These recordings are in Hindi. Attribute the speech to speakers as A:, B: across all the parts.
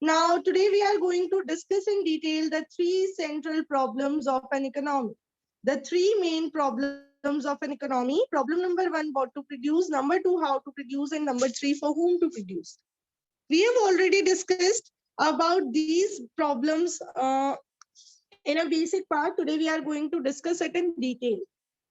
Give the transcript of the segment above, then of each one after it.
A: Now, today we are going to discuss in detail the three central problems of an economy. The three main problems of an economy. Problem number one, what to produce. Number two, how to produce. And number three, for whom to produce. We have already discussed about these problems in a basic part. Today we are going to discuss it in detail.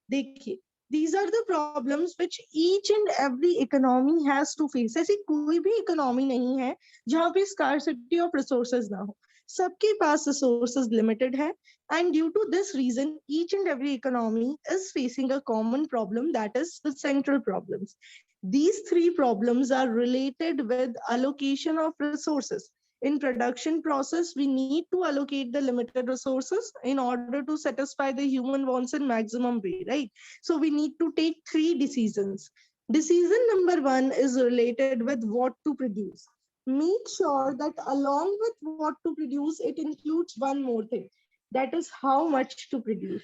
A: देखिए, these are the problems which each and every economy has to face. ऐसी कोई भी economy नहीं है जहाँ पे scarcity of resources ना हो. सबके पास resources limited है, and due to this reason each and every economy is facing a common problem, that is the central problems. These three problems are related with allocation of resources. In production process, we need to allocate the limited resources in order to satisfy the human wants in maximum way, right? So we need to take three decisions. Decision number one is related with what to produce. Make sure that along with what to produce, it includes one more thing. That is how much to produce.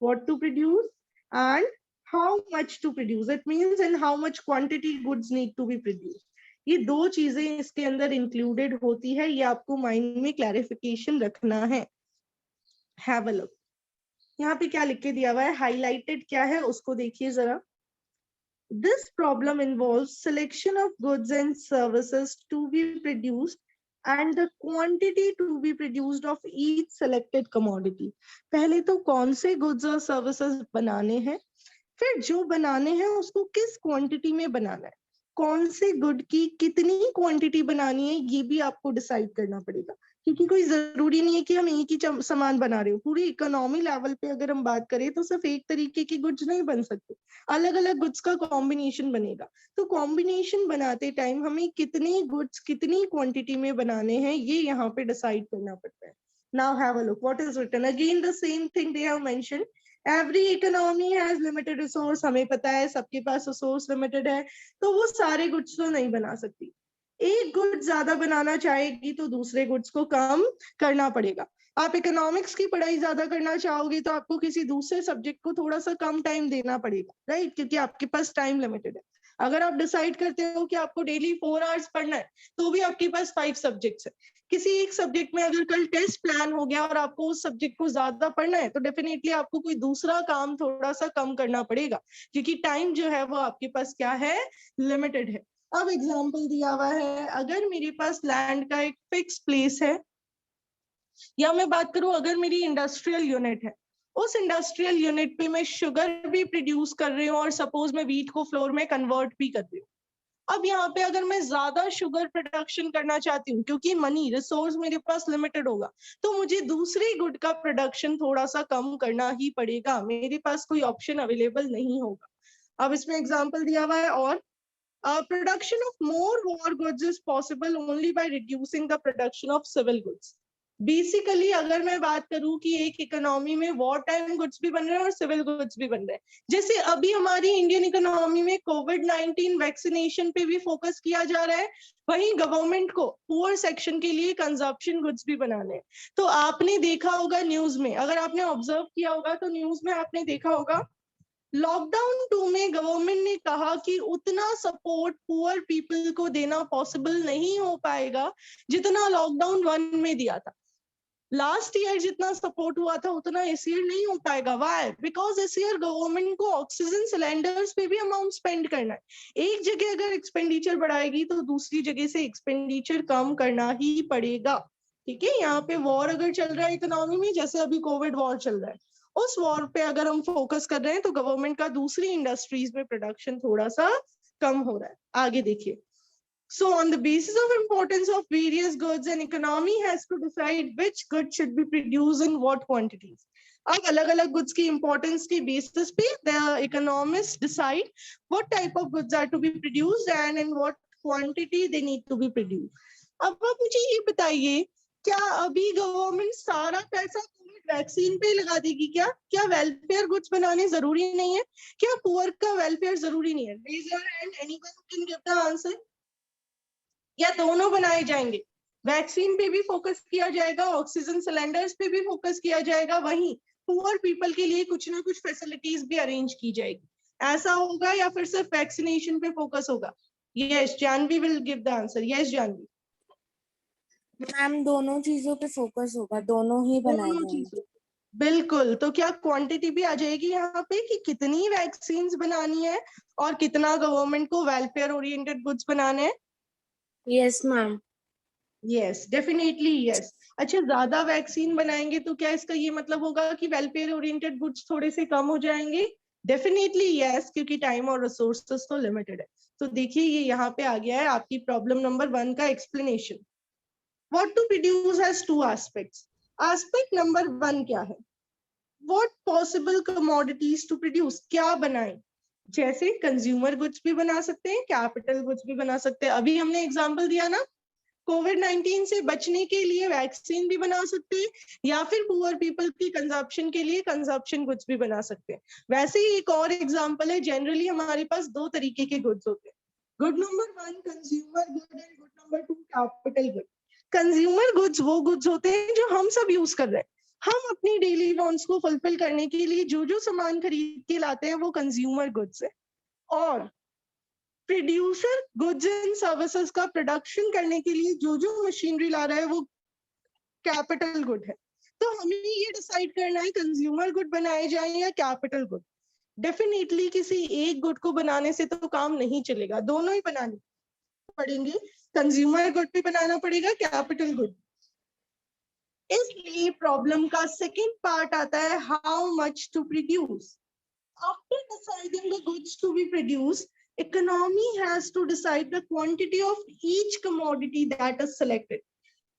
A: What to produce and how much to produce. It means in how much quantity goods need to be produced. ये दो चीजें इसके अंदर इंक्लूडेड होती है, ये आपको माइंड में क्लैरिफिकेशन रखना है. Have a look. यहाँ पे क्या लिख के दिया हुआ है, हाईलाइटेड क्या है उसको देखिए जरा. This problem involves selection of goods and services to be produced and the quantity to be produced of each selected commodity. पहले तो कौन से goods और services बनाने हैं, फिर जो बनाने हैं उसको किस क्वांटिटी में बनाना है, कौन से गुड की कितनी क्वांटिटी बनानी है, ये भी आपको डिसाइड करना पड़ेगा. क्योंकि कोई जरूरी नहीं है कि हम एक ही सामान बना रहे हो. पूरी इकोनॉमी लेवल पे अगर हम बात करें तो सिर्फ एक तरीके के गुड्स नहीं बन सकते, अलग अलग गुड्स का कॉम्बिनेशन बनेगा. तो कॉम्बिनेशन बनाते टाइम हमें कितने गुड्स कितनी क्वांटिटी में बनाने हैं ये यहाँ पे डिसाइड करना पड़ता है. Now have a look what is written. Again the same thing they have mentioned. Every economy has limited resource. हमें पता है सबके पास resource limited है, तो वो सारे गुड्स तो नहीं बना सकती. एक गुड ज्यादा बनाना चाहेगी तो दूसरे गुड्स को कम करना पड़ेगा. आप इकोनॉमिक्स की पढ़ाई ज्यादा करना चाहोगे तो आपको किसी दूसरे सब्जेक्ट को थोड़ा सा कम टाइम देना पड़ेगा, राइट? क्योंकि आपके पास टाइम लिमिटेड है. अगर आप डिसाइड करते हो कि आपको डेली 4 आवर्स पढ़ना है तो भी आपके पास 5 सब्जेक्ट्स है. किसी एक सब्जेक्ट में अगर कल टेस्ट प्लान हो गया और आपको उस सब्जेक्ट को ज्यादा पढ़ना है तो डेफिनेटली आपको कोई दूसरा काम थोड़ा सा कम करना पड़ेगा, क्योंकि टाइम जो है वो आपके पास क्या है, लिमिटेड है. अब एग्जांपल दिया हुआ है, अगर मेरे पास लैंड का एक फिक्स प्लेस है, या मैं बात करूं अगर मेरी इंडस्ट्रियल यूनिट है, उस इंडस्ट्रियल यूनिट पे मैं शुगर भी प्रोड्यूस कर रही हूँ और सपोज मैं व्हीट को फ्लोर में कन्वर्ट भी कर रही हूँ. अब यहाँ पे अगर मैं ज्यादा शुगर प्रोडक्शन करना चाहती हूँ, क्योंकि मनी रिसोर्स मेरे पास लिमिटेड होगा, तो मुझे दूसरे गुड का प्रोडक्शन थोड़ा सा कम करना ही पड़ेगा. मेरे पास कोई ऑप्शन अवेलेबल नहीं होगा. अब इसमें एग्जांपल दिया हुआ है, और production of more war goods is possible only by reducing the production of civil goods. Basically अगर मैं बात करूं कि एक इकोनॉमी में वॉर टाइम गुड्स भी बन रहे हैं और सिविल गुड्स भी बन रहे हैं, जैसे अभी हमारी इंडियन इकोनॉमी में कोविड-19 वैक्सीनेशन पे भी फोकस किया जा रहा है, वहीं गवर्नमेंट को पुअर सेक्शन के लिए कंजप्शन गुड्स भी बनाने हैं. तो आपने देखा होगा न्यूज में, अगर आपने ऑब्जर्व किया होगा तो न्यूज में आपने देखा होगा लॉकडाउन 2 में गवर्नमेंट ने कहा कि उतना सपोर्ट पुअर पीपल को देना पॉसिबल नहीं हो पाएगा जितना लॉकडाउन 1 में दिया था. लास्ट ईयर जितना सपोर्ट हुआ था उतना इस ईयर नहीं हो पाएगा. व्हाई? बिकॉज इस ईयर गवर्नमेंट को ऑक्सीजन सिलेंडर्स पे भी अमाउंट स्पेंड करना है. एक जगह अगर एक्सपेंडिचर बढ़ाएगी तो दूसरी जगह से एक्सपेंडिचर कम करना ही पड़ेगा. ठीक है, यहाँ पे वॉर अगर चल रहा है इकोनॉमी में, जैसे अभी कोविड वॉर चल रहा है, उस वॉर पे अगर हम फोकस कर रहे हैं तो गवर्नमेंट का दूसरी इंडस्ट्रीज में प्रोडक्शन थोड़ा सा कम हो रहा है. आगे देखिए. So on the basis of importance of various goods, an economy has to decide which goods should be produced in what quantities. अब अलग अलग गुड्स की इंपॉर्टेंस के बेसिस पे the economists decide what type of goods are to be produced and in what quantity they need to be produced. अब आप मुझे ये बताइए, क्या अभी गवर्नमेंट सारा पैसा कोविड वैक्सीन पे लगा देगी क्या? क्या वेलफेयर गुड्स बनाने जरूरी नहीं है? क्या पुअर का वेलफेयर जरूरी नहीं है? Raise your hand, anyone can give the answer. या दोनों बनाए जाएंगे? वैक्सीन पे भी फोकस किया जाएगा, ऑक्सीजन सिलेंडर्स पे भी फोकस किया जाएगा, वहीं पुअर पीपल के लिए कुछ ना कुछ फैसिलिटीज भी अरेंज की जाएगी. ऐसा होगा या फिर सिर्फ वैक्सीनेशन पे फोकस होगा? Yes, Janvi will give the answer. Yes Janvi.
B: Ma'am दोनों चीजों पे फोकस होगा, दोनों ही बनाए
A: दोनों
B: जाएंगे।
A: चीजों, बिल्कुल। तो क्या क्वांटिटी भी आ जाएगी यहाँ पे कि कितनी वैक्सीन बनानी है और कितना गवर्नमेंट को वेलफेयर ओरिएंटेड गुड्स बनाने हैं?
B: Yes ma'am.
A: Yes, definitely yes. अच्छा, ज्यादा वैक्सीन बनाएंगे तो क्या इसका ये मतलब होगा कि वेलफेयर ओरिएंटेड गुड्स थोड़े से कम हो जाएंगे? डेफिनेटली यस, क्योंकि टाइम और रिसोर्सेस तो लिमिटेड है। तो देखिए ये यहाँ पे आ गया है आपकी प्रॉब्लम नंबर 1 का explanation. What to produce has two aspects. Aspect number 1 क्या है? What possible commodities to produce, क्या बनाए? जैसे कंज्यूमर गुड्स भी बना सकते हैं, कैपिटल गुड्स भी बना सकते हैं। अभी हमने एग्जांपल दिया ना, कोविड-19 से बचने के लिए वैक्सीन भी बना सकते हैं या फिर पुअर पीपल की कंजप्शन के लिए कंजप्शन गुड्स भी बना सकते हैं। वैसे ही एक और एग्जांपल है, जनरली हमारे पास दो तरीके के गुड्स होते हैं। Good number 1 consumer good and good number 2 capital good. Consumer goods वो गुड्स होते हैं जो हम सब यूज कर रहे हैं। हम अपनी डेली वॉन्ट्स को फुलफिल करने के लिए जो जो सामान खरीद के लाते हैं वो कंज्यूमर गुड्स है। और प्रोड्यूसर गुड्स एंड सर्विसेज का प्रोडक्शन करने के लिए जो जो मशीनरी ला रहा है वो कैपिटल गुड है। तो हमें ये डिसाइड करना है कंज्यूमर गुड बनाए जाए या कैपिटल गुड। डेफिनेटली किसी एक गुड को बनाने से तो काम नहीं चलेगा, दोनों ही बनाने पड़ेंगे। कंज्यूमर गुड भी बनाना पड़ेगा, कैपिटल गुड। इसलिए प्रॉब्लम का सेकंड पार्ट आता है, how much to produce. After deciding the goods to be produced, economy has to decide the quantity of each commodity that is selected.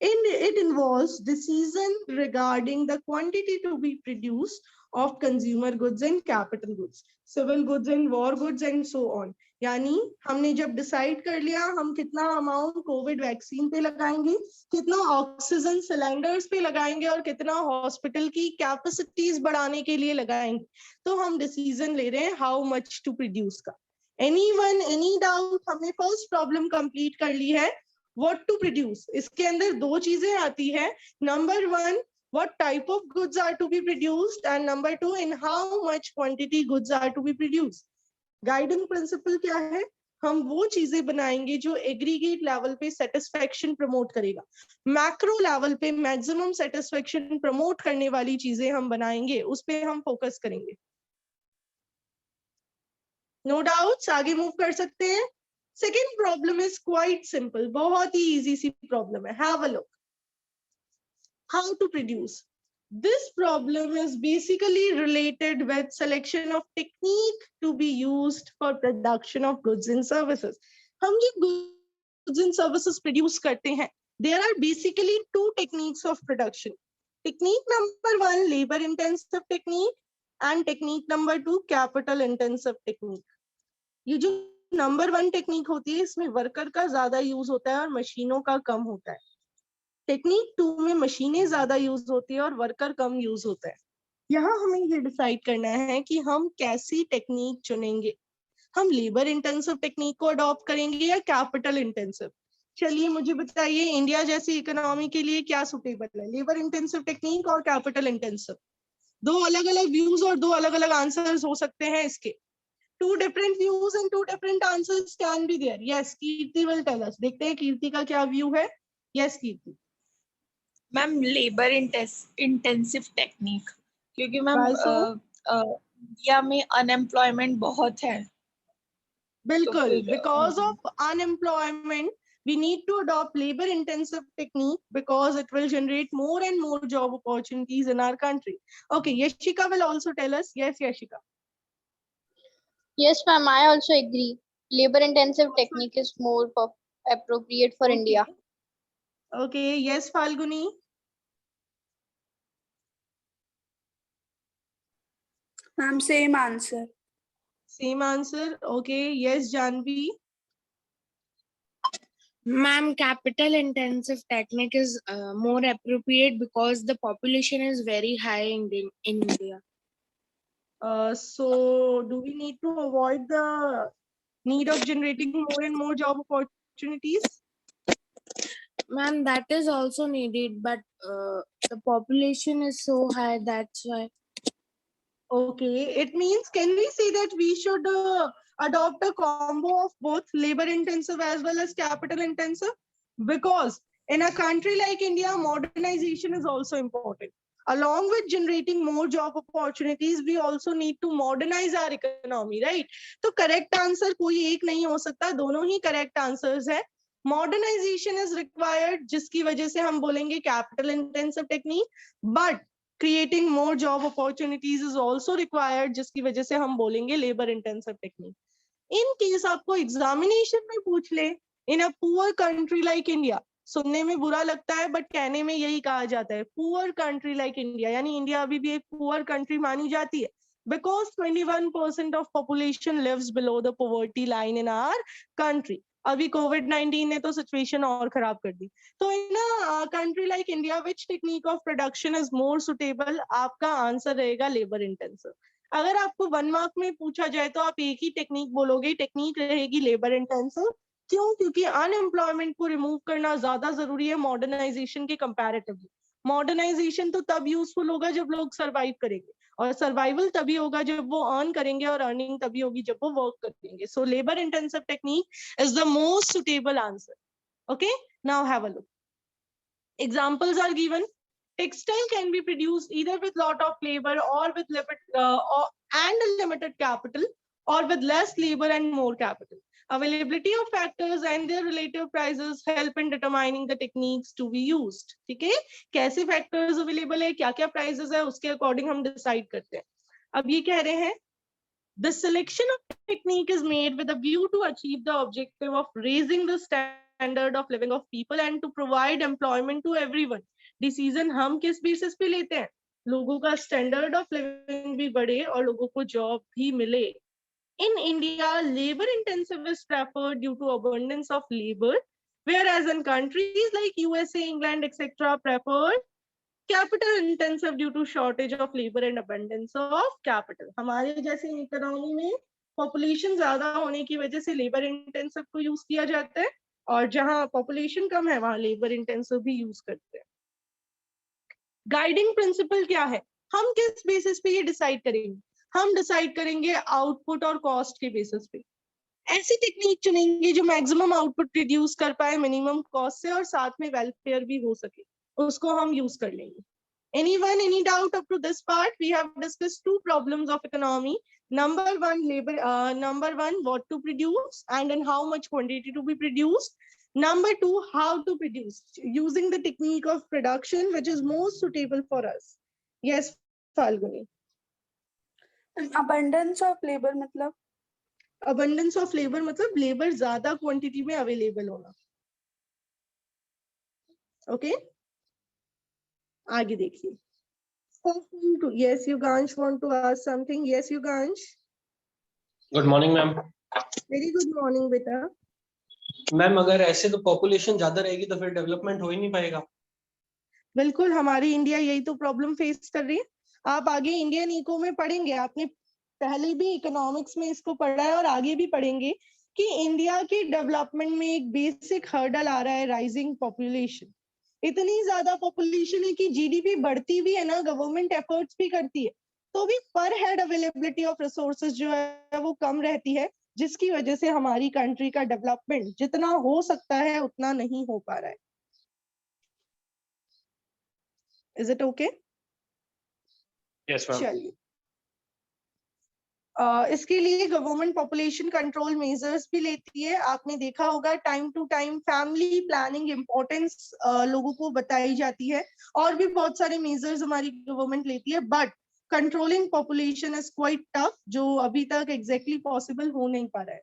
A: It involves decision regarding the quantity to be produced of consumer goods and capital goods, civil goods and war goods and so on. यानी हमने जब डिसाइड कर लिया हम कितना अमाउंट कोविड वैक्सीन पे लगाएंगे, कितना ऑक्सीजन सिलेंडर्स पे लगाएंगे और कितना हॉस्पिटल की कैपेसिटीज बढ़ाने के लिए लगाएंगे, तो हम डिसीजन ले रहे हैं हाउ मच टू प्रोड्यूस का। Anyone any doubt? हमने फर्स्ट प्रॉब्लम कंप्लीट कर ली है, व्हाट टू प्रोड्यूस। इसके अंदर दो चीजें आती है, number 1 what type of goods are to be produced and number 2 in how much quantity goods are to be produced. Guiding principal क्या है? हम वो चीजें बनाएंगे जो एग्रीगेट लेवल पे सेटिस्फेक्शन प्रमोट करेगा, मैक्रो लेवल पे मैक्सिमम सेटिस्फेक्शन प्रमोट करने वाली चीजें हम बनाएंगे, उस पे हम फोकस करेंगे। नो डाउट्स, आगे मूव कर सकते हैं। Second problem is quite simple, बहुत ही इजी सी प्रॉब्लम है। Have a look, how to produce. This problem is basically related with selection of technique to be used for production of goods and services. हम जब goods and services produce करते हैं, there are basically two techniques of production. Technique number 1 labor intensive technique and technique number 2 capital intensive technique. ये जो नंबर 1 टेक्निक होती है इसमें वर्कर का ज्यादा यूज होता है और मशीनों का कम होता है। टेक्निक 2 में मशीनें ज्यादा यूज होती है और वर्कर कम यूज होता है। यहाँ हमें ये डिसाइड करना है कि हम कैसी टेक्निक चुनेंगे, हम लेबर इंटेंसिव टेक्निक को अडॉप्ट करेंगे या कैपिटल इंटेंसिव। चलिए मुझे बताइए, इंडिया जैसी इकोनॉमी के लिए क्या सुटेबल है, लेबर इंटेंसिव टेक्निक और कैपिटल इंटेंसिव? दो अलग अलग व्यूज और दो अलग अलग आंसर्स हो सकते हैं इसके। Two different views and two different answers can be there. Yes, Kirti will tell us. देखते हैं कीर्ति का क्या व्यू है। Yes, कीर्ति।
C: मैम लेबर इंटेंसिव टेक्निक, क्योंकि मैम
A: Why so?
C: इंडिया में अनएम्प्लॉयमेंट बहुत है।
A: बिल्कुल,
C: फिर,
A: because of unemployment, we need to adopt labor intensive technique because it will generate more and more job opportunities in our country. Okay, Yashika will also tell us. Yes, Yashika.
D: Yes, ma'am, I also agree. Labor intensive technique is more appropriate for India.
A: Okay, yes, Falguni.
B: Ma'am, same answer.
A: Same answer. Okay, yes, Janvi.
B: Ma'am, capital intensive technique is more appropriate because the population is very high in India.
A: So do we need to avoid the need of generating more and more job opportunities?
B: Ma'am, that is also needed, but the population is so high, that's why.
A: Okay, it means, can we say that we should adopt a combo of both labor intensive as well as capital intensive? Because In a country like India, modernization is also important. Along with generating more job opportunities, we also need to modernize our economy, right? तो correct answer कोई एक नहीं हो सकता, दोनों ही correct answers है. Modernization is required, जिसकी वजह से हम बोलेंगे capital intensive technique, but creating more job opportunities is also required, जिसकी वजह से हम बोलेंगे labor intensive technique. In case आपको examination में पूछ ले, in a poor country like India, सुनने में बुरा लगता है बट कहने में यही कहा जाता है, पुअर कंट्री लाइक इंडिया, यानी इंडिया अभी भी एक पुअर कंट्री मानी जाती है, because 21% of population lives below the poverty line in our country. अभी कोविड-19 ने तो सिचुएशन और खराब कर दी. तो in a country like India, which technique of production is more suitable? आपका आंसर रहेगा लेबर इंटेंसिव. अगर आपको 1 मार्क में पूछा जाए तो आप एक ही टेक्निक बोलोगे, टेक्निक रहेगी लेबर इंटेंसिव. क्यों? क्योंकि अनएम्प्लॉयमेंट को रिमूव करना ज्यादा जरूरी है मॉडर्नाइजेशन के कंपैरेटिवली. मॉडर्नाइजेशन तो तब यूजफुल होगा जब लोग सर्वाइव करेंगे, और सर्वाइवल तभी होगा जब वो अर्न करेंगे, और अर्निंग तभी होगी जब वो वर्क करेंगे. So labour intensive technique is the most suitable answer. Okay, now have a look. Examples are given. Textile can be produced either with lot of labor or with and a limited capital, or with less labor and more capital. Availability of factors and their relative prices help in determining the techniques to be used. ठीक है, कैसे factors available है, क्या क्या prices है, उसके according हम decide करते हैं. अब ये कह रहे हैं, the selection of technique is made with a view to achieve the objective of raising the standard of living of people and to provide employment to everyone. Decision हम किस basis पे लेते हैं? लोगों का standard of living भी बढ़े और लोगों को job भी मिले. In India, labor intensive is preferred due to abundance of labor, whereas in countries like USA, England, etc., preferred capital intensive due to shortage of labor and abundance of capital. हमारे जैसे इकोनॉमी में पॉपुलेशन ज्यादा होने की वजह से लेबर इंटेंसिव को यूज किया जाता है, और जहां पॉपुलेशन कम है वहां लेबर इंटेंसिव भी यूज करते हैं. गाइडिंग प्रिंसिपल क्या है? हम किस बेसिस पे ये डिसाइड करेंगे? हम डिसाइड करेंगे आउटपुट और कॉस्ट के बेसिस पे. ऐसी टेक्निक चुनेंगे जो मैक्सिमम आउटपुट रिड्यूस कर पाए मिनिमम कॉस्ट से, और साथ में वेलफेयर भी हो सके, उसको हम यूज कर लेंगे. Anyone, any doubt up to this part? We have discussed two problems of economy. Number one, labor. Number one, what to produce and in how much quantity to be produced. Number two, how to produce using the technique of production which is most suitable for us. Yes, Falguni.
E: abundance of labor मतलब?
A: Abundance of labor मतलब लेबर ज्यादा क्वांटिटी में अवेलेबल होना. ओके, आगे देखिए. Yes, Yugansh want to ask something. Yes, Yugansh.
F: Good morning ma'am.
A: Very good morning, बेटा.
F: मैम अगर ऐसे तो पॉपुलेशन ज्यादा रहेगी तो फिर डेवलपमेंट हो ही नहीं पाएगा.
A: बिल्कुल, हमारी इंडिया यही तो प्रॉब्लम फेस कर रही है. आप आगे इंडियन इको में पढ़ेंगे, आपने पहले भी इकोनॉमिक्स में इसको पढ़ा है और आगे भी पढ़ेंगे कि इंडिया के डेवलपमेंट में एक बेसिक हर्डल आ रहा है, राइजिंग पॉपुलेशन. इतनी ज्यादा पॉपुलेशन है कि जीडीपी बढ़ती भी है ना, गवर्नमेंट एफर्ट्स भी करती है, तो भी पर हेड अवेलेबिलिटी ऑफ रिसोर्सेज जो है वो कम रहती है, जिसकी वजह से हमारी कंट्री का डेवलपमेंट जितना हो सकता है उतना नहीं हो पा रहा है. Is it okay?
F: Yes ma'am.
A: चलिए, इसके लिए गवर्नमेंट पॉपुलेशन कंट्रोल मेजर्स भी लेती है. आपने देखा होगा time to time family planning importance लोगों को बताई जाती है, और भी बहुत सारे मेजर्स हमारी गवर्नमेंट लेती है, but controlling population is quite tough, जो अभी तक एग्जैक्टली पॉसिबल हो नहीं पा रहा है.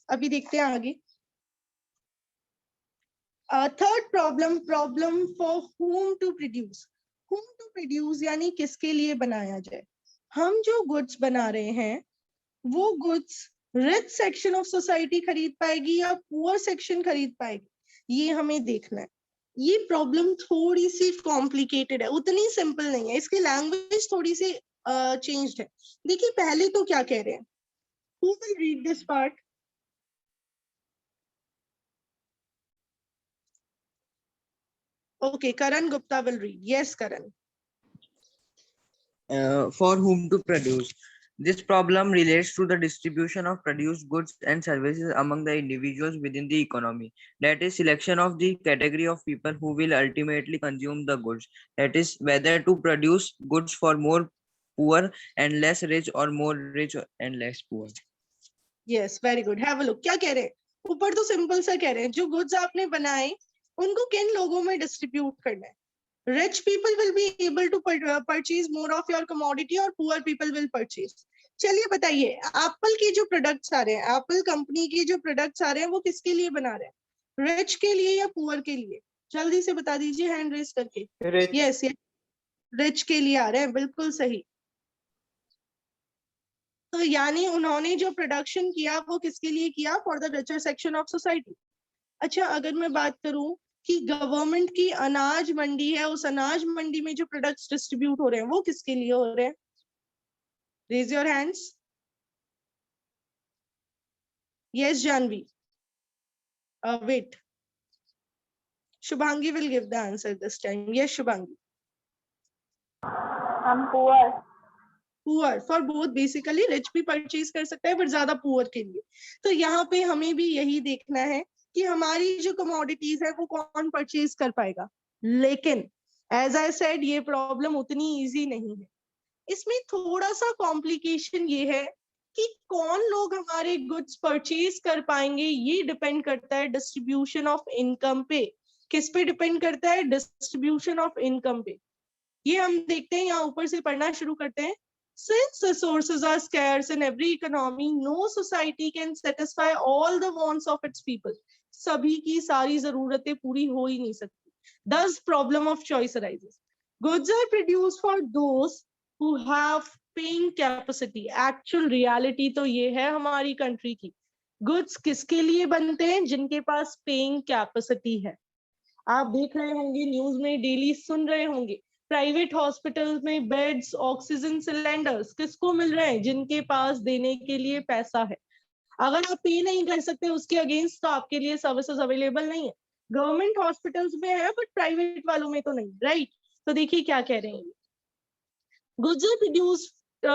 A: अभी देखते हैं आगे. Third problem for whom to produce. whom to produce यानी किसके लिए बनाया जाए. हम जो गुड्स बना रहे हैं वो goods rich section of society खरीद पाएगी या पुअर सेक्शन खरीद पाएगी, ये हमें देखना है. ये प्रॉब्लम थोड़ी सी कॉम्प्लिकेटेड है, उतनी सिंपल नहीं है, इसकी लैंग्वेज थोड़ी सी चेंज्ड है. देखिए पहले तो क्या कह रहे हैं. Who will read this part? Okay, Karan Gupta will read. Yes, Karan.
G: For whom to produce.
E: This problem relates to the distribution of produced goods and services among the individuals within the economy. That is, selection of the category of people who will ultimately consume the goods. That is, whether to produce goods for more poor and less rich or more rich and less poor.
A: Yes very good have a look. क्या कह रहे हैं? ऊपर तो सिंपल सा कह रहे हैं, जो गुड्स आपने बनाए उनको किन लोगों में डिस्ट्रीब्यूट करना है. Rich people will be able to purchase more of your commodity or poor people will purchase. चलिए बताइए, एप्पल के जो प्रोडक्ट्स आ रहे हैं, एप्पल कंपनी के जो प्रोडक्ट्स आ रहे हैं, वो किसके लिए बना रहे हैं? रिच के लिए या पुअर के लिए? जल्दी से बता दीजिए हैंड रेज करके. यस रिच के लिए आ रहे हैं, बिल्कुल सही. तो यानी उन्होंने जो प्रोडक्शन किया वो किसके लिए किया? For the richer section of society. अच्छा, अगर मैं बात करूं कि गवर्नमेंट की अनाज मंडी है, उस अनाज मंडी में जो प्रोडक्ट्स डिस्ट्रीब्यूट हो रहे हैं वो किसके लिए हो रहे हैं? Raise your hands. Yes Janvi. Wait, Shubhangi will give the answer this time. Yes Shubhangi.
C: हम poor.
A: Poor for both, basically rich भी परचेज कर सकता है बट ज्यादा पुअर के लिए. तो यहाँ पे हमें भी यही देखना है कि हमारी जो कमोडिटीज है वो कौन परचेज कर पाएगा. लेकिन एज आई सेड, ये प्रॉब्लम उतनी इजी नहीं है. इसमें थोड़ा सा कॉम्प्लिकेशन ये है कि कौन लोग हमारे गुड्स परचेज कर पाएंगे. ये डिपेंड करता है डिस्ट्रीब्यूशन ऑफ इनकम पे. किस पे डिपेंड करता है? डिस्ट्रीब्यूशन ऑफ इनकम पे. ये हम देखते हैं, यहाँ ऊपर से पढ़ना शुरू करते हैं. Since resources are scarce in every economy, no society can satisfy all the wants of its people. सभी की सारी जरूरतें पूरी हो ही नहीं सकती. Thus, problem of choice arises. Goods are produced for those who have paying capacity. Actual reality तो ये है हमारी कंट्री की. Goods किसके लिए बनते हैं? जिनके पास paying capacity है. आप देख रहे होंगे न्यूज में, डेली सुन रहे होंगे, प्राइवेट हॉस्पिटल्स में बेड्स, ऑक्सीजन सिलेंडर्स किसको मिल रहे हैं? जिनके पास देने के लिए पैसा है. अगर आप पे नहीं कर सकते उसके अगेंस्ट तो आपके लिए सर्विसेज अवेलेबल नहीं है. गवर्नमेंट हॉस्पिटल्स में है बट प्राइवेट वालों में तो नहीं, राइट? तो देखिए क्या कह रहे हैं. Goods are produced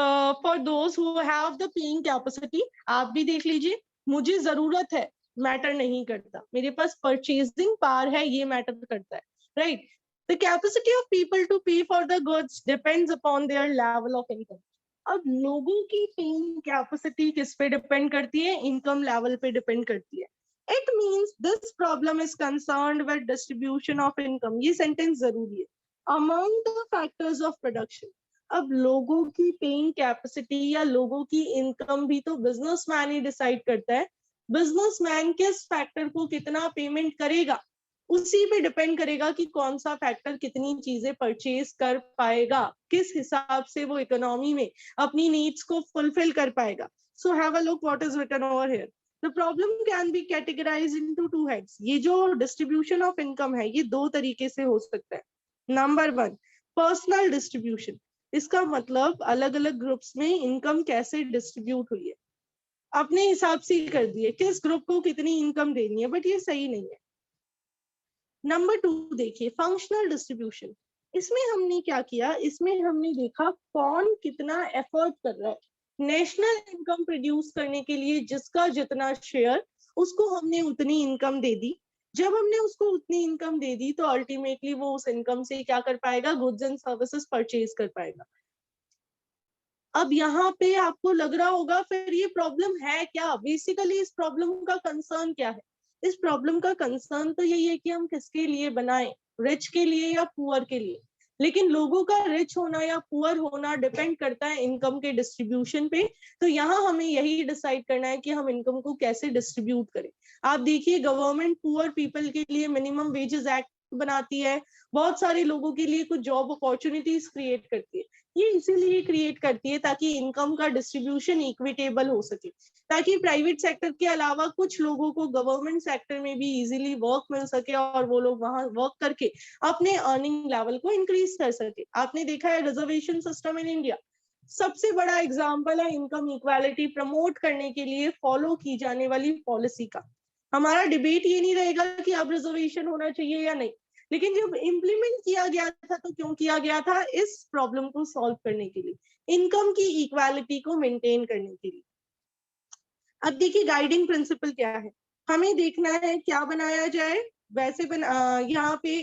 A: for those who have the paying capacity. आप भी देख लीजिए, मुझे जरूरत है मैटर नहीं करता, मेरे पास परचेजिंग पावर है ये मैटर करता है, right? The capacity of people to pay for the goods depends upon their level of income. अब लोगों की पेइंग कैपेसिटी किस पे डिपेंड करती है? इनकम लेवल पे डिपेंड करती है. It means this problem is concerned with distribution of income. ये सेंटेंस जरूरी है. Among the factors of production. अब लोगों की पेइंग कैपेसिटी या लोगों की इनकम भी तो बिजनेसमैन ही डिसाइड करता है. बिजनेसमैन किस फैक्टर को कितना पेमेंट करेगा उसी पे डिपेंड करेगा कि कौन सा फैक्टर कितनी चीजें परचेज कर पाएगा, किस हिसाब से वो इकोनॉमी में अपनी नीड्स को फुलफिल कर पाएगा. So have a look what is written over here. The problem can be categorised into two heads. ये जो डिस्ट्रीब्यूशन ऑफ इनकम है ये दो तरीके से हो सकता है. Number 1, personal distribution. इसका मतलब अलग अलग ग्रुप्स में इनकम कैसे डिस्ट्रीब्यूट हुई है, अपने हिसाब से कर दिए किस ग्रुप को कितनी इनकम देनी है, बट ये सही नहीं है. नंबर 2 देखिए, फंक्शनल डिस्ट्रीब्यूशन. इसमें हमने क्या किया? इसमें हमने देखा कौन कितना एफर्ट कर रहा है. नेशनल इनकम प्रोड्यूस करने के लिए जिसका जितना शेयर, उसको हमने उतनी इनकम दे दी. जब हमने उसको उतनी इनकम दे दी तो अल्टीमेटली वो उस इनकम से क्या कर पाएगा? गुड्स एंड सर्विसेज परचेज कर पाएगा. अब यहाँ पे आपको लग रहा होगा फिर ये प्रॉब्लम है क्या? बेसिकली इस प्रॉब्लम का कंसर्न क्या है? इस प्रॉब्लम का कंसर्न तो यही है कि हम किसके लिए बनाएं, रिच के लिए या पुअर के लिए. लेकिन लोगों का रिच होना या पुअर होना डिपेंड करता है इनकम के डिस्ट्रीब्यूशन पे. तो यहाँ हमें यही डिसाइड करना है कि हम इनकम को कैसे डिस्ट्रीब्यूट करें. आप देखिए, गवर्नमेंट पुअर पीपल के लिए मिनिमम वेजेस एक्ट बनाती है, बहुत सारे लोगों के लिए कुछ जॉब अपॉर्चुनिटीज क्रिएट करती है. ये इसीलिए क्रिएट करती है ताकि इनकम का डिस्ट्रीब्यूशन इक्विटेबल हो सके, ताकि प्राइवेट सेक्टर के अलावा कुछ लोगों को गवर्नमेंट सेक्टर में भी इजीली वर्क मिल सके और वो लोग वहां वर्क करके अपने अर्निंग लेवल को इंक्रीज कर सके. आपने देखा है रिजर्वेशन सिस्टम इन इंडिया सबसे बड़ा एग्जाम्पल है इनकम इक्वालिटी प्रमोट करने के लिए फॉलो की जाने वाली पॉलिसी का. हमारा डिबेट ये नहीं रहेगा कि अब रिजर्वेशन होना चाहिए या नहीं. लेकिन जब इम्प्लीमेंट किया गया था तो क्यों किया गया था? इस प्रॉब्लम को सॉल्व करने के लिए, इनकम की इक्वालिटी को मेंटेन करने के लिए। अब देखिए गाइडिंग प्रिंसिपल क्या है, हमें देखना है क्या बनाया जाए, वैसे यहाँ पे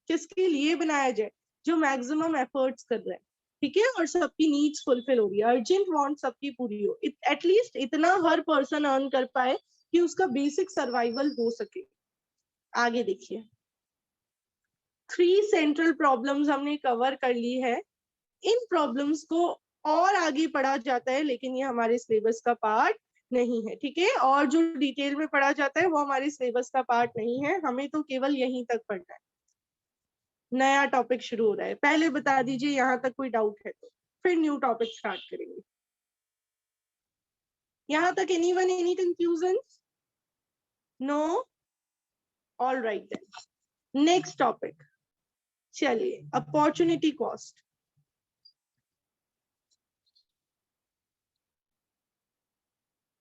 A: किसके लिए बनाया जाए, जो मैक्सिमम एफर्ट्स कर रहे हैं, ठीक है, और सबकी नीड्स फुलफिल हो रही है, अर्जेंट वांट सबकी पूरी हो, एटलीस्ट इतना हर पर्सन अर्न कर पाए कि उसका बेसिक सर्वाइवल हो सके। आगे देखिए, 3 सेंट्रल प्रॉब्लम्स हमने कवर कर ली है। इन प्रॉब्लम्स को और आगे पढ़ा जाता है, लेकिन ये हमारे सिलेबस का पार्ट नहीं है, ठीक है, और जो डिटेल में पढ़ा जाता है वो हमारे सिलेबस का पार्ट नहीं है, हमें तो केवल यहीं तक पढ़ना है। नया टॉपिक शुरू हो रहा है, पहले बता दीजिए यहाँ तक कोई डाउट है तो, फिर न्यू टॉपिक स्टार्ट करेंगे। यहाँ तक anyone, any confusion? No? All right then, next topic, चलिए अपॉर्चुनिटी कॉस्ट।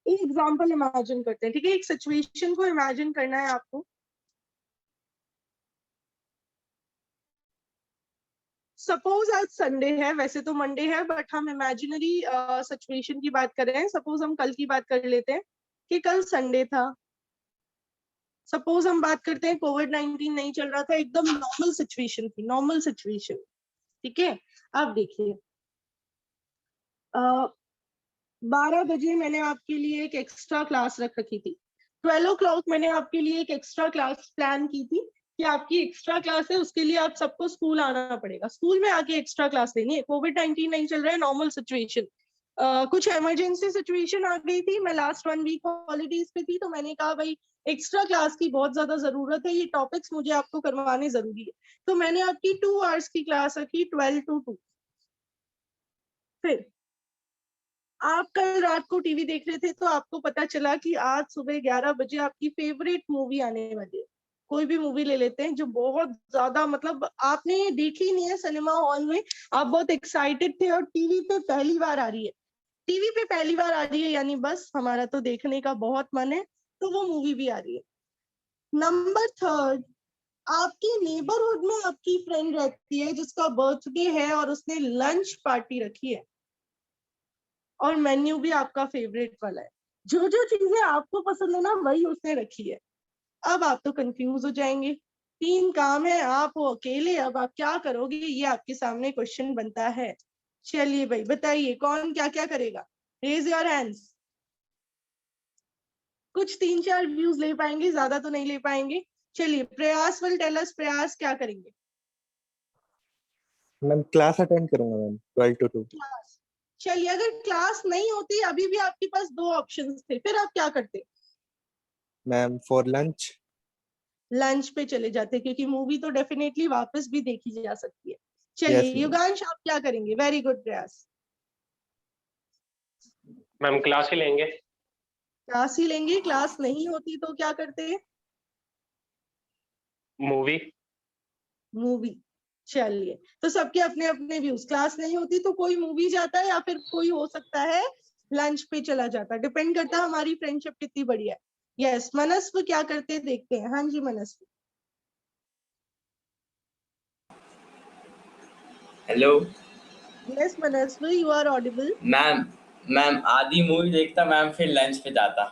A: एक एग्जाम्पल इमेजिन करते हैं, ठीक है, एक सिचुएशन को इमेजिन करना है आपको। सपोज आज संडे है, वैसे तो मंडे है, बट हम इमेजिनरी सिचुएशन की बात कर रहे हैं। सपोज हम कल की बात कर लेते हैं कि कल संडे था। सपोज हम बात करते हैं कोविड-19 नहीं चल रहा था, एकदम नॉर्मल सिचुएशन थी, नॉर्मल सिचुएशन, ठीक है। अब देखिए 12 बजे मैंने आपके लिए एक एक्स्ट्रा क्लास रख रखी थी, 12 o'clock मैंने आपके लिए एक एक्स्ट्रा क्लास प्लान की थी कि आपकी एक्स्ट्रा क्लास है, उसके लिए आप सबको स्कूल आना पड़ेगा, स्कूल में आके एक्स्ट्रा क्लास लेनी है। कोविड-19 नहीं चल रहा है, नॉर्मल सिचुएशन, कुछ इमरजेंसी सिचुएशन आ गई थी, मैं लास्ट 1 वीक हॉलीडेज पे थी, तो मैंने कहा भाई एक्स्ट्रा क्लास की बहुत ज्यादा जरूरत है, ये टॉपिक्स मुझे आपको करवाने जरूरी है, तो मैंने आपकी 2 hours की क्लास रखी 12 to 2। फिर आप कल रात को टीवी देख रहे थे तो आपको पता चला कि आज सुबह 11 बजे आपकी फेवरेट मूवी आने वाली है। कोई भी मूवी ले लेते हैं जो बहुत ज्यादा, मतलब आपने देखी नहीं है सिनेमा हॉल में, आप बहुत एक्साइटेड थे और टीवी पे पहली बार आ रही है, टीवी पे पहली बार आ रही है, यानी बस हमारा तो देखने का बहुत मन है, तो वो मूवी भी आ रही है। नंबर 3, आपकी नेबरहुड में आपकी फ्रेंड रहती है जिसका बर्थडे है और उसने लंच पार्टी रखी है और मेन्यू भी आपका फेवरेट वाला है, जो जो चीजें आपको पसंद है ना वही उसने रखी है। अब आप तो कंफ्यूज हो जाएंगे, 3 काम है, आप हो अकेले, अब आप क्या करोगे, ये आपके सामने क्वेश्चन बनता है। चलिए भाई बताइए कौन क्या क्या करेगा, रेज योर हैंड्स। कुछ 3-4 व्यूज ले पाएंगे, ज्यादा तो नहीं ले पाएंगे। चलिए प्रयास विल टेल अस, प्रयास क्या करेंगे?
G: मैम क्लास अटेंड करूंगा मैम 12 to 2।
A: क्लास, चलिए अगर क्लास नहीं होती, अभी भी आपके पास 2 ऑप्शंस थे, फिर आप क्या करते?
G: Ma'am for lunch.
A: लंच पे चले जाते, क्योंकि मूवी तो डेफिनेटली वापस भी देखी जा सकती है। चलिए
G: Yes, ma'am.
A: युगांश आप क्या करेंगे? वेरी गुड प्रयास।
F: मैम क्लास ही लेंगे।
A: क्लास ही लेंगे, क्लास नहीं होती तो क्या करते हैं?
F: मूवी।
A: मूवी। चलिए तो सबके अपने अपने व्यूज, क्लास नहीं होती तो कोई मूवी जाता है या फिर कोई हो सकता है लंच पे चला जाता है, डिपेंड करता है हमारी फ्रेंडशिप कितनी बढ़िया है। यस, मनस्व क्या करते हैं देखते हैं। हाँ जी Manasv.
H: Hello
A: yes Manasv, you are audible.
H: Ma'am. Ma'am आधी मूवी देखता मैम, फिर लंच पे जाता।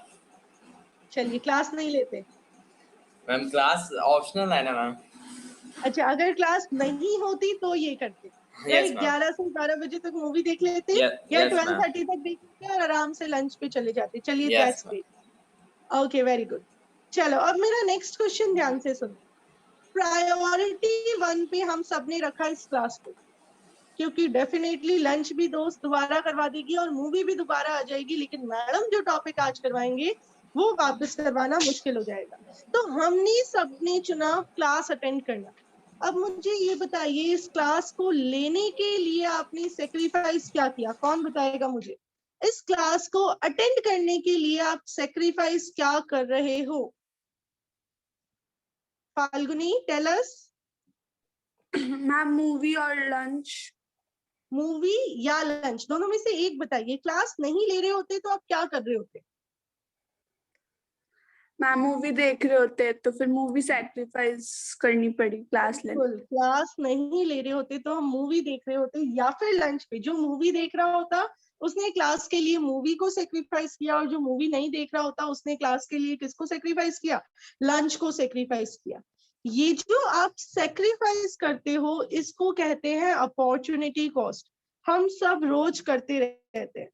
A: चलिए क्लास नहीं लेते।
H: मैम क्लास ऑप्शनल है ना मैम।
A: अच्छा, अगर क्लास नहीं होती तो ये करते,
H: यस
A: राइट,
H: मैम।
A: 11 से 12 बजे तक मूवी देख लेते या
H: यस मैम।
A: 12:30 तक देख लेते और आराम से लंच पे चले जाते। चलिए
H: yes
A: that's great, okay very good. चलो अब मेरा नेक्स्ट क्वेश्चन ध्यान से सुनो। प्रायोरिटी 1 पे हम सबने रखा इस क्लास को, क्योंकि डेफिनेटली लंच भी दोस्त दोबारा करवा देगी और मूवी भी दोबारा आ जाएगी, लेकिन मैडम जो टॉपिक आज करवाएंगे वो वापस करवाना मुश्किल हो जाएगा, तो हमने सबने चुना क्लास अटेंड करना। अब मुझे ये बताइए, इस क्लास को लेने के लिए आपने सेक्रीफाइस क्या किया? कौन बताएगा मुझे? इस क्लास को अटेंड करने के लिए आप सेक्रीफाइस क्या कर रहे हो? Falguni tell us.
B: Ma'am movie और लंच।
A: मूवी या लंच, दोनों में से एक बताइए। क्लास नहीं ले रहे होते तो आप क्या कर रहे होते?
I: मैम मूवी देख रहे होते हैं तो फिर मूवी सैक्रिफाइस करनी पड़ी क्लास लेने।
A: बिल्कुल, क्लास नहीं ले रहे होते तो हम मूवी देख रहे होते, या फिर लंच पे जो मूवी देख रहा होता उसने क्लास के लिए मूवी को सेक्रीफाइस किया, और जो मूवी नहीं देख रहा होता उसने क्लास के लिए किसको सेक्रीफाइस किया? लंच को सेक्रीफाइस किया। ये जो आप सेक्रीफाइस करते हो इसको कहते हैं अपॉर्चुनिटी कॉस्ट। हम सब रोज करते रहते हैं,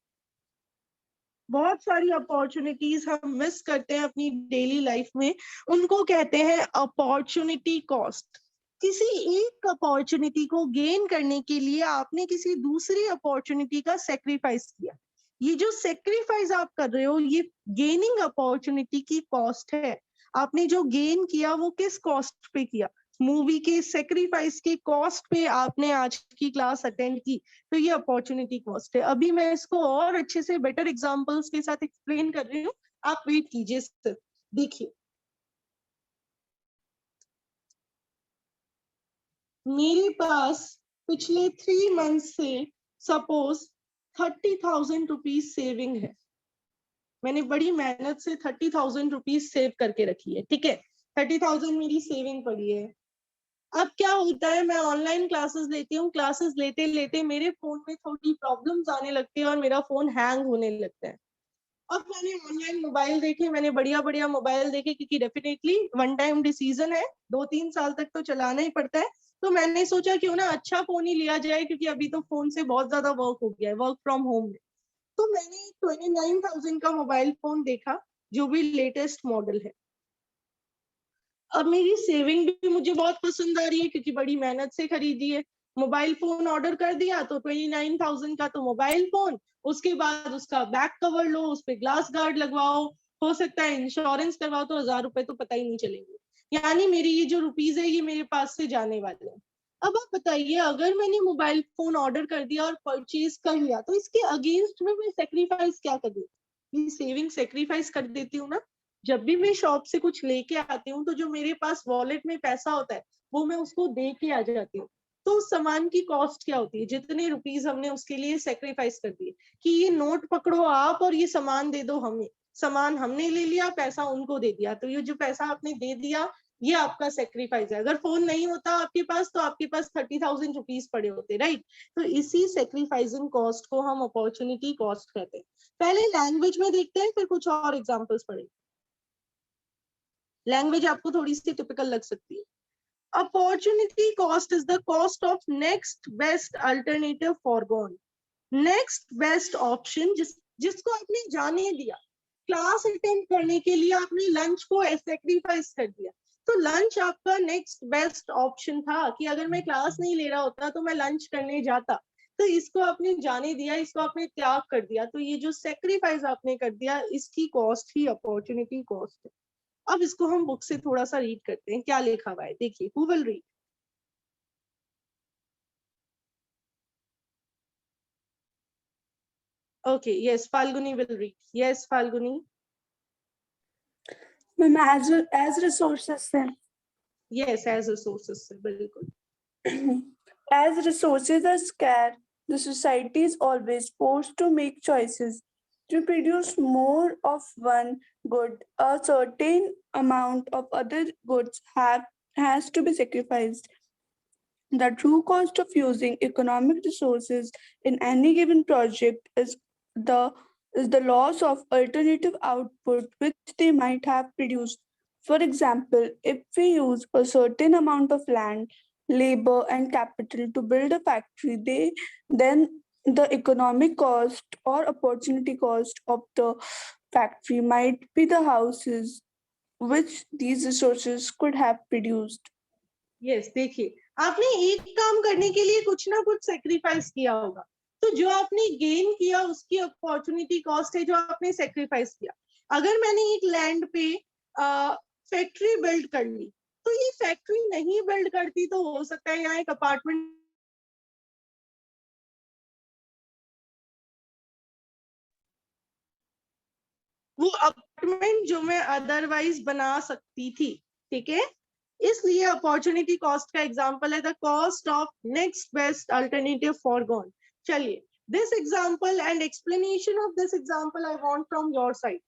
A: बहुत सारी अपॉर्चुनिटीज हम मिस करते हैं अपनी डेली लाइफ में, उनको कहते हैं अपॉर्चुनिटी कॉस्ट। किसी एक अपॉर्चुनिटी को गेन करने के लिए आपने किसी दूसरी अपॉर्चुनिटी का सेक्रीफाइस किया। ये जो सेक्रीफाइस आप कर रहे हो ये गेनिंग अपॉर्चुनिटी की कॉस्ट है। आपने जो गेन किया वो किस कॉस्ट पे किया? मूवी के सेक्रीफाइस के कॉस्ट पे आपने आज की क्लास अटेंड की, तो ये अपॉर्चुनिटी कॉस्ट है। अभी मैं इसको और अच्छे से बेटर एग्जांपल्स के साथ एक्सप्लेन कर रही हूँ, आप वेट कीजिए सिर्फ। देखिए, मेरे पास पिछले 3 मंथ से सपोज 30,000 रुपीज सेविंग है। मैंने बड़ी मेहनत से 30,000 रुपीज सेव करके रखी है, ठीक है, 30,000 मेरी सेविंग पड़ी है। अब क्या होता है, मैं ऑनलाइन क्लासेस लेती हूँ, क्लासेस लेते लेते मेरे फोन में थोड़ी प्रॉब्लम्स आने लगती है और मेरा फोन हैंग होने लगता है। अब मैंने ऑनलाइन मोबाइल देखे, मैंने बढ़िया बढ़िया मोबाइल देखे, क्योंकि डेफिनेटली वन टाइम डिसीजन है, 2-3 साल तक तो चलाना ही पड़ता है। तो मैंने सोचा क्यों ना अच्छा फोन ही लिया जाए, क्योंकि अभी तो फोन से बहुत ज्यादा वर्क हो गया है, वर्क फ्रॉम होम में। तो मैंने 29,000 का मोबाइल फोन देखा, जो भी लेटेस्ट मॉडल है। अब मेरी सेविंग भी मुझे बहुत पसंद आ रही है, क्योंकि बड़ी मेहनत से खरीदी है। मोबाइल फोन ऑर्डर कर दिया तो 29,000 का तो मोबाइल फोन, उसके बाद उसका बैक कवर लो, उस पे ग्लास गार्ड लगवाओ, हो सकता है इंश्योरेंस करवाओ, तो 1000 रुपए तो पता ही नहीं चलेंगे। यानी मेरी ये जो रुपीज है ये मेरे पास से जाने वाले हैं। अब आप बताइए, अगर मैंने मोबाइल फोन ऑर्डर कर दिया और परचेज कर लिया, तो इसके अगेंस्ट में मैं सेक्रीफाइस क्या कर दूं? ये सेविंग सेक्रीफाइस कर देती हूँ ना। जब भी मैं शॉप से कुछ लेके आती हूँ तो जो मेरे पास वॉलेट में पैसा होता है वो मैं उसको दे के आ जाती हूँ। तो उस सामान की कॉस्ट क्या होती है? जितने रुपीज हमने उसके लिए सेक्रीफाइस कर दिए, कि ये नोट पकड़ो आप और ये सामान दे दो हमें। सामान हमने ले लिया, पैसा उनको दे दिया, तो ये जो पैसा आपने दे दिया ये आपका सेक्रीफाइस है। अगर फोन नहीं होता आपके पास तो आपके पास 30,000 रुपीज पड़े होते, राइट? तो इसी सेक्रीफाइसिंग कॉस्ट को हम अपॉर्चुनिटी कॉस्ट कहते हैं। पहले लैंग्वेज में देखते हैं, फिर कुछ और एग्जाम्पल्स पढ़ेंगे। लैंग्वेज आपको थोड़ी सी टिपिकल लग सकती है। Opportunity cost is the cost of next best alternative foregone. Next best option जिसको आपने जाने दिया, क्लास अटेंड करने के लिए आपने लंच को सेक्रीफाइस कर दिया, तो लंच आपका नेक्स्ट बेस्ट ऑप्शन था, कि अगर मैं क्लास नहीं ले रहा होता तो मैं लंच करने जाता। तो इसको आपने जाने दिया, इसको आपने त्याग कर दिया, तो ये जो सेक्रीफाइस आपने कर दिया इसकी कॉस्ट ही अपॉर्चुनिटी कॉस्ट है। अब इसको हम बुक से थोड़ा सा रीड करते हैं, क्या लिखा हुआ है, देखिए। Who will read? Okay, yes, Falguni will read. Yes, Falguni.
I: Ma'am as resources से।
A: यस, एज रिसोर्सेस से, बिल्कुल।
I: As resources are scarce, the society is always forced to make choices. To produce more of one good, a certain amount of other goods has to be sacrificed. The true cost of using economic resources in any given project is the loss of alternative output which they might have produced. For example, if we use a certain amount of land, labor, and capital to build a factory, then the economic cost or opportunity cost of the factory might be the houses which these resources could have produced.
A: Yes, देखिए, आपने एक काम करने के लिए कुछ ना कुछ सेक्रीफाइस किया होगा, तो जो आपने गेन किया उसकी अपॉर्चुनिटी कॉस्ट है जो आपने सेक्रीफाइस किया। अगर मैंने एक लैंड पे फैक्ट्री बिल्ड कर ली, तो ये फैक्ट्री नहीं बिल्ड करती तो हो सकता है यहाँ एक अपार्टमेंट, वो अपार्टमेंट जो मैं अदरवाइज बना सकती थी, ठीक है। इसलिए अपॉर्चुनिटी कॉस्ट का एग्जांपल है the cost of next best alternative foregone. चलिए, this example and explanation of this example I want from your side.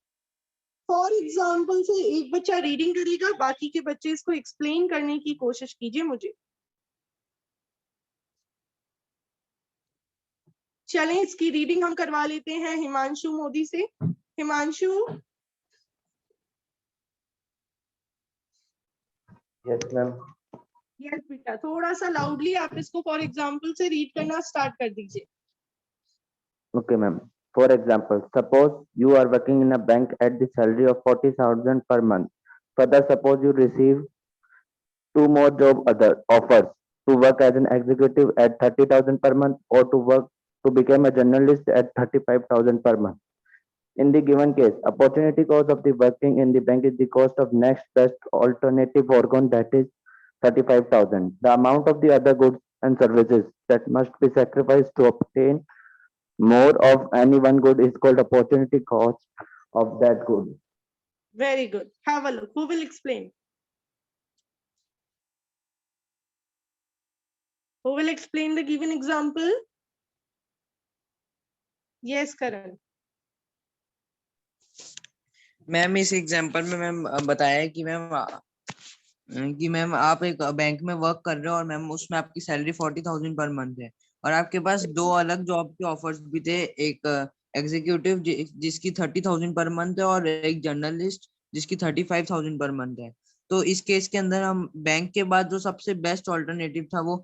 A: For example से एक बच्चा रीडिंग करेगा, बाकी के बच्चे इसको एक्सप्लेन करने की कोशिश कीजिए मुझे। चलें, इसकी रीडिंग हम करवा लेते हैं हिमांशु मोदी से। हिमांशु।
J: Yes ma'am.
A: यस बेटा, थोड़ा सा लाउडली आप इसको फॉर एग्जाम्पल से रीड करना स्टार्ट कर दीजिए।
J: Okay, ma'am. For example, suppose you are working in a bank at the salary of 40,000 per month. Further, suppose you receive two more job other offers to work as an executive at 30,000 per month or to become a journalist at 35,000 per month. In the given case, opportunity cost of the working in the bank is the cost of next best alternative foregone, that is 35,000. The amount of the other goods and services that must be sacrificed to obtain more of any one good is called opportunity cost of that good.
A: Very good. Have a look. Who will explain? Who will explain the given example? Yes, Karan.
E: Ma'am इस एग्जांपल में मैम बताया है कि मैम आप एक बैंक में वर्क कर रहे हो और मैम उसमें आपकी सैलरी 40,000 पर मंथ है और आपके पास दो अलग जॉब के ऑफर्स भी थे, एक एग्जीक्यूटिव जिसकी 30,000 पर मंथ है और एक जर्नलिस्ट जिसकी 35,000 पर मंथ है। तो इस केस के अंदर हम बैंक के बाद जो सबसे बेस्ट ऑल्टरनेटिव था वो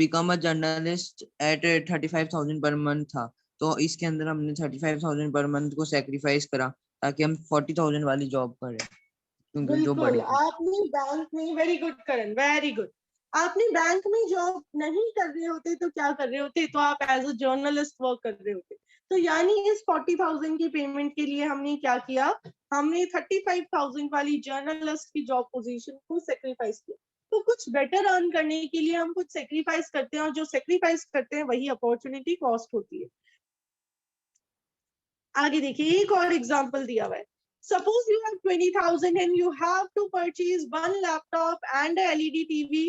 E: become a journalist eight 35,000 per month था। तो इसके अंदर हमने 35,000 पर मंथ को सेक्रीफाइस करा ताकि हम 40,000 वाली जॉब करें, क्योंकि जो बड़ी
A: बिल्कुल, आपने बैंक में, वेरी गुड करण, वेरी गुड, आपने बैंक में जॉब नहीं कर रहे होते तो क्या कर रहे होते? तो आप एज अ जर्नलिस्ट वर्क कर रहे होते। तो यानी इस 40,000 की पेमेंट के लिए हमने क्या किया? हमने 35,000 वाली जर्नलिस्ट की जॉब पोजीशन को सेक्रीफाइस किया। तो कुछ बेटर अर्न करने के लिए हम कुछ सेक्रीफाइस करते हैं और जो सेक्रीफाइस करते हैं वही अपॉर्चुनिटी कॉस्ट होती है। आगे देखिए, एक और एग्जांपल दिया हुआ है। Suppose you have 20,000 and you have to purchase one laptop and a LED TV.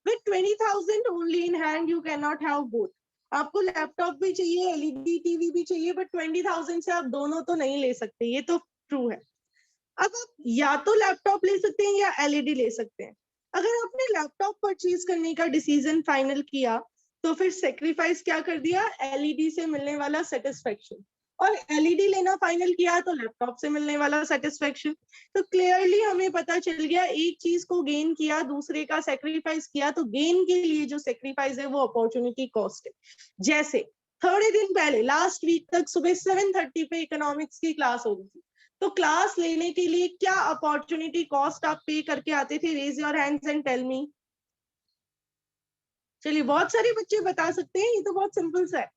A: With 20,000 only in hand, you cannot have both. आपको लैपटॉप भी चाहिए, LED TV भी चाहिए, बट 20,000 से आप दोनों तो नहीं ले सकते, ये तो ट्रू है। अब आप या तो लैपटॉप ले सकते हैं या LED ले सकते हैं। अगर आपने लैपटॉप परचेज करने का डिसीजन फाइनल किया तो फिर सेक्रीफाइस क्या कर दिया? LED से मिलने वाला सेटिस्फेक्शन, और LED लेना फाइनल किया तो लैपटॉप से मिलने वाला सेटिस्फेक्शन। तो क्लियरली हमें पता चल गया, एक चीज को गेन किया, दूसरे का सेक्रीफाइस किया, तो गेन के लिए जो सेक्रीफाइस है वो अपॉर्चुनिटी कॉस्ट है। जैसे थोड़े दिन पहले लास्ट वीक तक सुबह 7:30 पे इकोनॉमिक्स की क्लास हो रही थी, तो क्लास लेने के लिए क्या अपॉर्चुनिटी कॉस्ट आप पे करके आते थे? Raise your hands and tell me. चलिए, बहुत सारे बच्चे बता सकते हैं, ये तो बहुत सिंपल सा है।